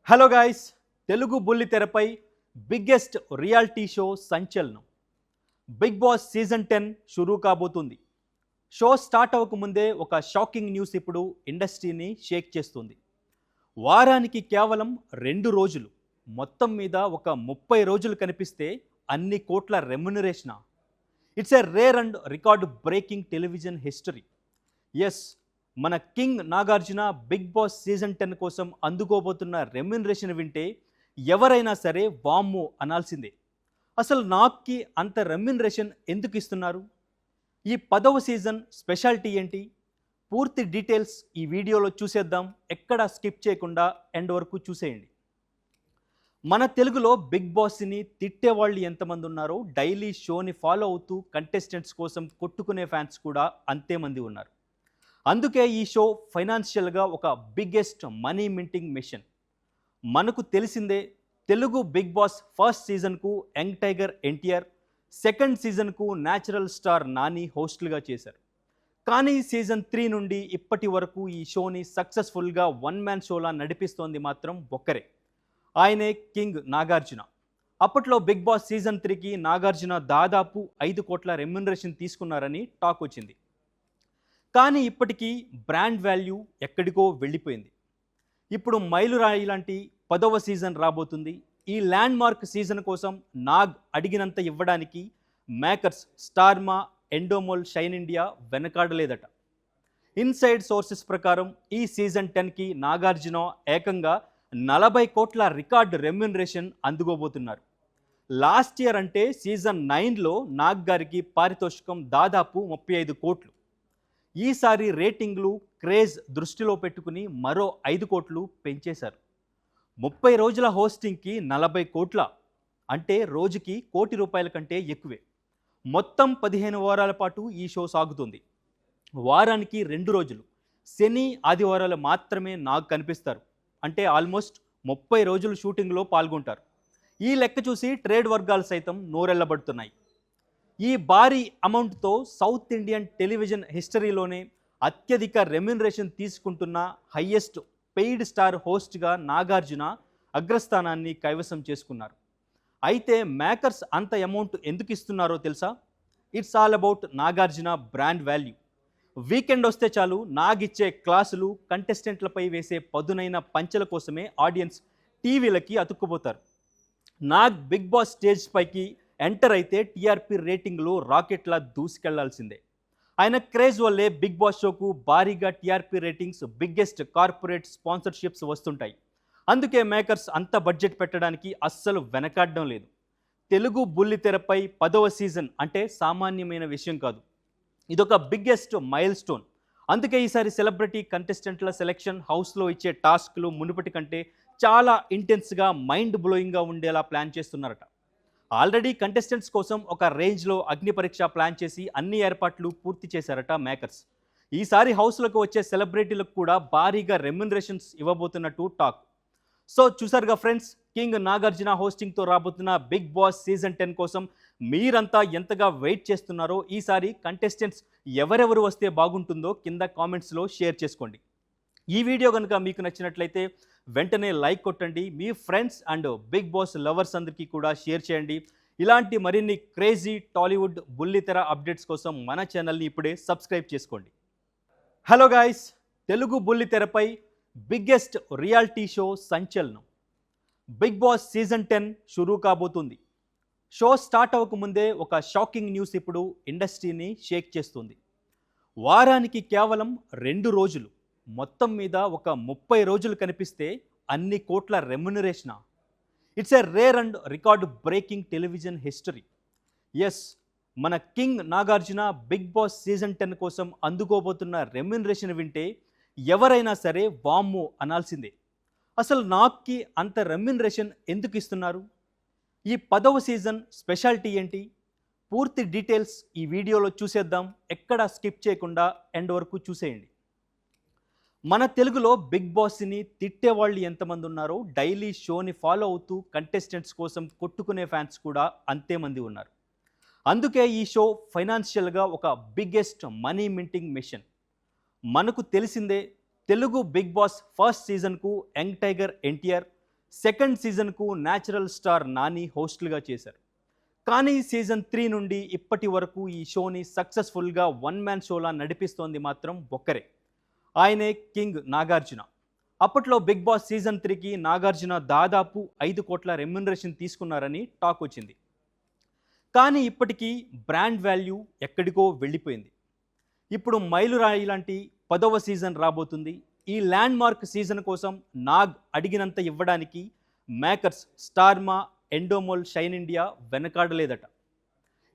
Hello guys, Telugu బుల్లితెరపై biggest reality show సంచలనం Bigg Boss season 10 షురూ కాబోతుంది. షో స్టార్ట్ అవ్వకముందే ఒక షాకింగ్ న్యూస్ ఇప్పుడు ఇండస్ట్రీని షేక్ చేస్తుంది. వారానికి కేవలం 2 రోజులు, మొత్తం మీద ఒక 30 రోజులు కనిపిస్తే అన్ని కోట్ల రెమ్యునరేషనా? It's a rare and record breaking television history. Yes, మన king Nagarjuna Bigg Boss season 10 కోసం అందుకోబోతున్న రెమ్యునరేషన్ వింటే ఎవరైనా సరే వామ్మో అనాల్సిందే. అసలు నాగ్కి అంత రెమ్యునరేషన్ ఎందుకు ఇస్తున్నారు? ఈ 10వ సీజన్ స్పెషాలిటీ ఏంటి? పూర్తి డీటెయిల్స్ ఈ వీడియోలో చూసేద్దాం. ఎక్కడ స్కిప్ చేయకుండా ఎండ్ వరకు చూసేయండి. మన తెలుగులో బిగ్ బాస్ని తిట్టేవాళ్ళు ఎంతమంది ఉన్నారో, డైలీ షోని ఫాలో అవుతూ కంటెస్టెంట్స్ కోసం కొట్టుకునే ఫ్యాన్స్ కూడా అంతేమంది ఉన్నారు. అందుకే ఈ షో ఫైనాన్షియల్గా ఒక బిగ్గెస్ట్ మనీ మింటింగ్ మిషన్. మనకు తెలిసిందే, తెలుగు బిగ్ బాస్ ఫస్ట్ సీజన్కు యంగ్ టైగర్ ఎన్టీఆర్, సెకండ్ సీజన్కు న్యాచురల్ స్టార్ నాని హోస్టులుగా చేశారు. కానీ సీజన్ 3 నుండి ఇప్పటి వరకు ఈ షోని సక్సెస్ఫుల్గా వన్ మ్యాన్ షోలా నడిపిస్తోంది మాత్రం ఒక్కరే, ఆయనే కింగ్ నాగార్జున. అప్పట్లో బిగ్ బాస్ సీజన్ 3కి నాగార్జున దాదాపు 5 కోట్ల రెమ్యునరేషన్ తీసుకున్నారని టాక్ వచ్చింది. కానీ ఇప్పటికీ బ్రాండ్ వాల్యూ ఎక్కడికో వెళ్ళిపోయింది. ఇప్పుడు మైలురాయి లాంటి 10వ సీజన్ రాబోతుంది. ఈ ల్యాండ్ మార్క్ సీజన్ కోసం నాగ్ అడిగినంత ఇవ్వడానికి makers Star Maa, Endemol, Shine India వెనకాడలేదట. ఇన్సైడ్ సోర్సెస్ ప్రకారం ఈ సీజన్ 10కి నాగార్జున ఏకంగా 40 కోట్ల రికార్డు రెమ్యునరేషన్ అందుకోబోతున్నారు. లాస్ట్ ఇయర్ అంటే సీజన్ 9లో నాగ్ గారికి పారితోషికం దాదాపు 35 కోట్లు. ఈసారి రేటింగ్లు, క్రేజ్ దృష్టిలో పెట్టుకుని మరో 5 కోట్లు పెంచేశారు. 30 రోజుల హోస్టింగ్కి 40 కోట్ల అంటే రోజుకి ₹1,00,00,000 కంటే ఎక్కువే. మొత్తం 15 వారాల పాటు ఈ షో సాగుతుంది. వారానికి 2 రోజులు, శని ఆదివారాలు మాత్రమే నాగ్ కనిపిస్తారు. అంటే ఆల్మోస్ట్ 30 రోజులు షూటింగ్లో పాల్గొంటారు. ఈ లెక్క చూసి ట్రేడ్ వర్గాలు సైతం నోరెళ్లబడుతున్నాయి. ఈ భారీ అమౌంట్తో సౌత్ ఇండియన్ టెలివిజన్ హిస్టరీలోనే అత్యధిక రెమ్యునరేషన్ తీసుకుంటున్న హయ్యెస్ట్ పెయిడ్ స్టార్ హోస్ట్గా నాగార్జున అగ్రస్థానాన్ని కైవసం చేసుకున్నారు. అయితే మేకర్స్ అంత అమౌంట్ ఎందుకు ఇస్తున్నారో తెలుసా? It's all about Nagarjuna brand value. Weekend వస్తే చాలు నాగ్ ఇచ్చే క్లాసులు, కంటెస్టెంట్లపై వేసే పదునైన పంచెల కోసమే ఆడియన్స్ టీవీలకి అతుక్కుపోతారు. నాగ్ బిగ్ బాస్ స్టేజ్ పైకి ఎంటర్ అయితే టీఆర్పీ రేటింగ్లో రాకెట్లా దూసుకెళ్లాల్సిందే. ఆయన క్రేజ్ వల్లే బిగ్ బాస్ షోకు భారీగా TRP ratings, biggest corporate sponsorships వస్తుంటాయి. అందుకే మేకర్స్ అంత బడ్జెట్ పెట్టడానికి అస్సలు వెనకాడడం లేదు. తెలుగు బుల్లితెరపై 10వ సీజన్ అంటే సామాన్యమైన విషయం కాదు. ఇదొక బిగ్గెస్ట్ మైల్ స్టోన్. అందుకే ఈసారి సెలబ్రిటీ కంటెస్టెంట్ల సెలెక్షన్, హౌస్లో ఇచ్చే టాస్క్లు మునుపటి కంటే చాలా ఇంటెన్స్గా, మైండ్ బ్లోయింగ్గా ఉండేలా ప్లాన్ చేస్తున్నారట. ఆల్రెడీ కంటెస్టెంట్స్ కోసం ఒక రేంజ్లో అగ్ని పరీక్ష ప్లాన్ చేసి అన్ని ఏర్పాట్లు పూర్తి చేశారట మేకర్స్. ఈసారి హౌస్లోకి వచ్చే సెలబ్రిటీలకు కూడా భారీగా రెమ్యునరేషన్స్ ఇవ్వబోతున్నట్టు టాక్. సో చూసారుగా ఫ్రెండ్స్, కింగ్ నాగార్జున హోస్టింగ్తో రాబోతున్న బిగ్ బాస్ సీజన్ 10 కోసం మీరంతా ఎంతగా వెయిట్ చేస్తున్నారో, ఈసారి కంటెస్టెంట్స్ ఎవరెవరు వస్తే బాగుంటుందో కింద కామెంట్స్లో షేర్ చేసుకోండి. ఈ వీడియో కనుక మీకు నచ్చినట్లయితే వెంటనే లైక్ కొట్టండి. మీ friends and Bigg Boss lovers అందరికీ కూడా షేర్ చేయండి. ఇలాంటి మరిన్ని క్రేజీ టాలీవుడ్ బుల్లితెర అప్డేట్స్ కోసం మన ఛానల్ని ఇప్పుడే సబ్స్క్రైబ్ చేసుకోండి. హలో గాయ్స్, తెలుగు బుల్లితెరపై బిగ్గెస్ట్ రియాలిటీ షో సంచలనం బిగ్ బాస్ సీజన్ 10 షురూ కాబోతుంది. షో స్టార్ట్ అవ్వకముందే ఒక షాకింగ్ న్యూస్ ఇప్పుడు ఇండస్ట్రీని షేక్ చేస్తుంది. వారానికి కేవలం 2 రోజులు, మొత్తం మీద ఒక 30 రోజులు కనిపిస్తే అన్ని కోట్ల రెమ్యునరేషనా? It's a rare and record breaking television history. Yes, మన king Nagarjuna Bigg Boss season 10 కోసం అందుకోబోతున్న రెమ్యునరేషన్ వింటే ఎవరైనా సరే వామ్మో అనాల్సిందే. అసలు నాగ్కి అంత రెమ్యునరేషన్ ఎందుకు ఇస్తున్నారు? ఈ 10వ సీజన్ స్పెషాలిటీ ఏంటి? పూర్తి డీటెయిల్స్ ఈ వీడియోలో చూసేద్దాం. ఎక్కడ స్కిప్ చేయకుండా ఎండ్ వరకు చూసేయండి. మన తెలుగులో బిగ్ బాస్ని తిట్టేవాళ్ళు ఎంతమంది ఉన్నారో, డైలీ షోని ఫాలో అవుతూ కంటెస్టెంట్స్ కోసం కొట్టుకునే ఫ్యాన్స్ కూడా అంతేమంది ఉన్నారు. అందుకే ఈ షో ఫైనాన్షియల్గా ఒక బిగ్గెస్ట్ మనీ మింటింగ్ మిషన్. మనకు తెలిసిందే, తెలుగు బిగ్ బాస్ ఫస్ట్ సీజన్కు యంగ్ టైగర్ ఎన్టీఆర్, సెకండ్ సీజన్కు న్యాచురల్ స్టార్ నాని హోస్ట్లుగా చేశారు. కానీ సీజన్ 3 నుండి ఇప్పటి వరకు ఈ షోని సక్సెస్ఫుల్గా వన్ మ్యాన్ షోలా నడిపిస్తోంది మాత్రం ఒక్కరే. ఆయనే కింగ్ నాగార్జున. అప్పట్లో బిగ్ బాస్ సీజన్ 3కి నాగార్జున దాదాపు 5 కోట్ల రెమ్యునరేషన్ తీసుకున్నారని టాక్ వచ్చింది. కానీ ఇప్పటికీ బ్రాండ్ వాల్యూ ఎక్కడికో వెళ్ళిపోయింది. ఇప్పుడు మైలురాయి లాంటి 10వ సీజన్ రాబోతుంది. ఈ ల్యాండ్ మార్క్ సీజన్ కోసం నాగ్ అడిగినంత ఇవ్వడానికి makers Star Maa, Endemol, Shine India వెనకాడలేదట.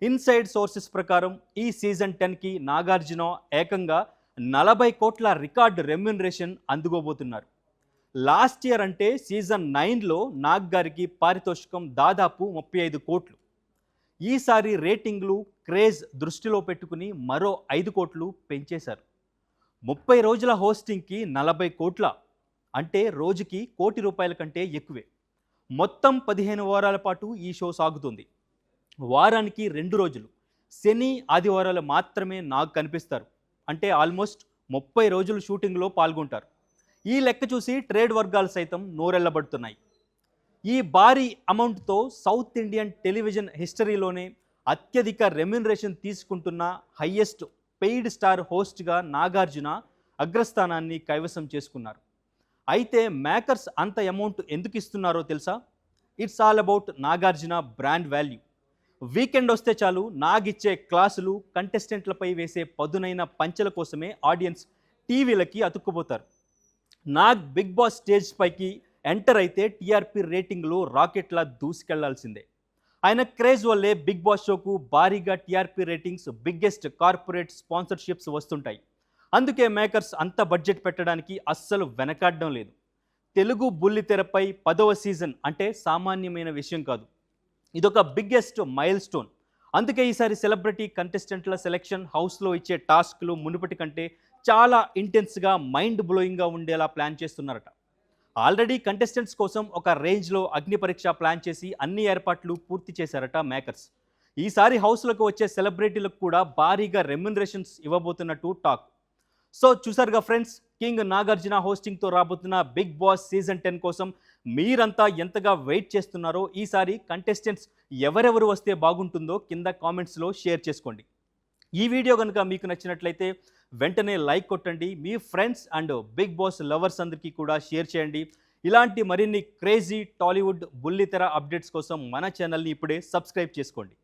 ఇన్సైడ్ సోర్సెస్ ప్రకారం ఈ సీజన్ 10కి నాగార్జున ఏకంగా 40 కోట్ల రికార్డు రెమ్యునరేషన్ అందుకోబోతున్నారు. లాస్ట్ ఇయర్ అంటే సీజన్ 9లో నాగ్ గారికి పారితోషికం దాదాపు 35 కోట్లు. ఈసారి రేటింగ్లు, క్రేజ్ దృష్టిలో పెట్టుకుని మరో 5 కోట్లు పెంచేశారు. 30 రోజుల హోస్టింగ్కి 40 కోట్ల అంటే రోజుకి ₹1,00,00,000 కంటే ఎక్కువే. మొత్తం 15 వారాల పాటు ఈ షో సాగుతుంది. వారానికి 2 రోజులు శని, ఆదివారాలు మాత్రమే నాగ్ కనిపిస్తారు. అంటే ఆల్మోస్ట్ 30 రోజులు షూటింగ్లో పాల్గొంటారు. ఈ లెక్క చూసి ట్రేడ్ వర్గాలు సైతం నోరెళ్లబడుతున్నాయి. ఈ భారీ అమౌంట్తో సౌత్ ఇండియన్ టెలివిజన్ హిస్టరీలోనే అత్యధిక రెమ్యునరేషన్ తీసుకుంటున్న హయ్యెస్ట్ పెయిడ్ స్టార్ హోస్ట్గా నాగార్జున అగ్రస్థానాన్ని కైవసం చేసుకున్నారు. అయితే మేకర్స్ అంత అమౌంట్ ఎందుకు ఇస్తున్నారో తెలుసా? It's all about Nagarjuna brand value. Weekend వస్తే చాలు నాగ్ ఇచ్చే క్లాసులు, కంటెస్టెంట్లపై వేసే పదునైన పంచెల కోసమే ఆడియన్స్ టీవీలకి అతుక్కుపోతారు. నాగ్ బిగ్ బాస్ స్టేజ్ పైకి ఎంటర్ అయితే టీఆర్పీ రేటింగ్లో రాకెట్లా దూసుకెళ్లాల్సిందే. ఆయన క్రేజ్ వల్లే బిగ్ బాస్ షోకు భారీగా TRP ratings, biggest corporate sponsorships వస్తుంటాయి. అందుకే మేకర్స్ అంత బడ్జెట్ పెట్టడానికి అస్సలు వెనకాడడం లేదు. తెలుగు బుల్లితెరపై 10వ సీజన్ అంటే సామాన్యమైన విషయం కాదు. ఇదొక బిగ్గెస్ట్ మైల్ స్టోన్. అందుకే ఈసారి సెలబ్రిటీ కంటెస్టెంట్ల సెలెక్షన్, హౌస్లో ఇచ్చే టాస్క్లు మునుపటి కంటే చాలా ఇంటెన్స్గా, మైండ్ బ్లోయింగ్గా ఉండేలా ప్లాన్ చేస్తున్నారట. ఆల్రెడీ కంటెస్టెంట్స్ కోసం ఒక రేంజ్లో అగ్ని పరీక్ష ప్లాన్ చేసి అన్ని ఏర్పాట్లు పూర్తి చేశారట మేకర్స్. ఈసారి హౌస్లోకి వచ్చే సెలబ్రిటీలకు కూడా భారీగా రెమ్యునరేషన్స్ ఇవ్వబోతున్నట్టు టాక్. సో చూసారుగా ఫ్రెండ్స్, కింగ్ నాగార్జున హోస్టింగ్తో రాబోతున్న బిగ్ బాస్ సీజన్ 10 కోసం మీరంతా ఎంతగా వెయిట్ చేస్తున్నారో, ఈసారి కంటెస్టెంట్స్ ఎవరెవరు వస్తే బాగుంటుందో కింద కామెంట్స్లో షేర్ చేసుకోండి. ఈ వీడియో కనుక మీకు నచ్చినట్లయితే వెంటనే లైక్ కొట్టండి. మీ friends and Bigg Boss lovers అందరికీ కూడా షేర్ చేయండి. ఇలాంటి మరిన్ని క్రేజీ టాలీవుడ్ బుల్లితెర అప్డేట్స్ కోసం మన ఛానల్ని ఇప్పుడే సబ్స్క్రైబ్ చేసుకోండి.